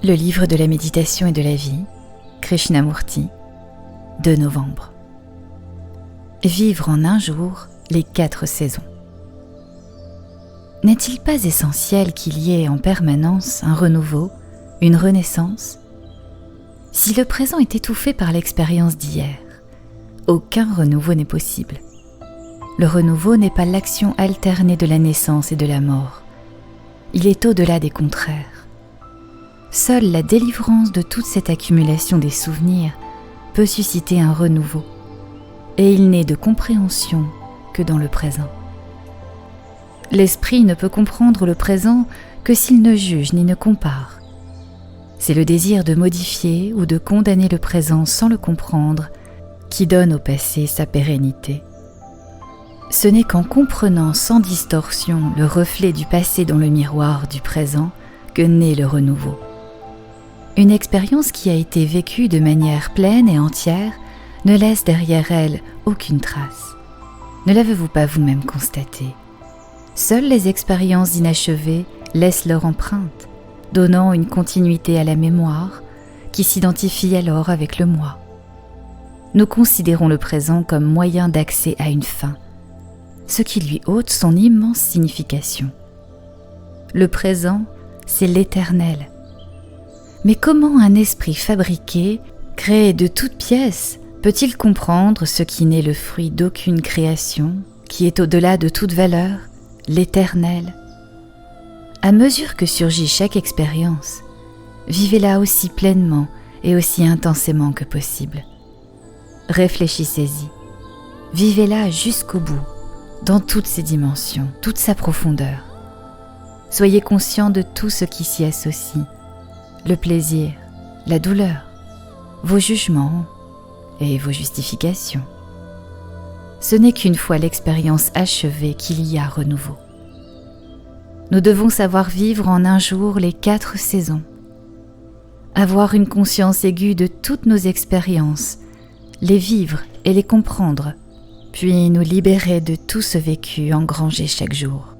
Le livre de la méditation et de la vie, Krishnamurti, 2 novembre. Vivre en un jour les 4 saisons. N'est-il pas essentiel qu'il y ait en permanence un renouveau, une renaissance ? Si le présent est étouffé par l'expérience d'hier, aucun renouveau n'est possible. Le renouveau n'est pas l'action alternée de la naissance et de la mort. Il est au-delà des contraires. Seule la délivrance de toute cette accumulation des souvenirs peut susciter un renouveau, et il n'est de compréhension que dans le présent. L'esprit ne peut comprendre le présent que s'il ne juge ni ne compare. C'est le désir de modifier ou de condamner le présent sans le comprendre qui donne au passé sa pérennité. Ce n'est qu'en comprenant sans distorsion le reflet du passé dans le miroir du présent que naît le renouveau. Une expérience qui a été vécue de manière pleine et entière ne laisse derrière elle aucune trace. Ne l'avez-vous pas vous-même constaté ? Seules les expériences inachevées laissent leur empreinte, donnant une continuité à la mémoire qui s'identifie alors avec le moi. Nous considérons le présent comme moyen d'accès à une fin, ce qui lui ôte son immense signification. Le présent, c'est l'éternel. Mais comment un esprit fabriqué, créé de toutes pièces, peut-il comprendre ce qui n'est le fruit d'aucune création, qui est au-delà de toute valeur, l'éternel ? À mesure que surgit chaque expérience, vivez-la aussi pleinement et aussi intensément que possible. Réfléchissez-y, vivez-la jusqu'au bout, dans toutes ses dimensions, toute sa profondeur. Soyez conscient de tout ce qui s'y associe, le plaisir, la douleur, vos jugements et vos justifications. Ce n'est qu'une fois l'expérience achevée qu'il y a renouveau. Nous devons savoir vivre en un jour les 4 saisons, avoir une conscience aiguë de toutes nos expériences, les vivre et les comprendre, puis nous libérer de tout ce vécu engrangé chaque jour.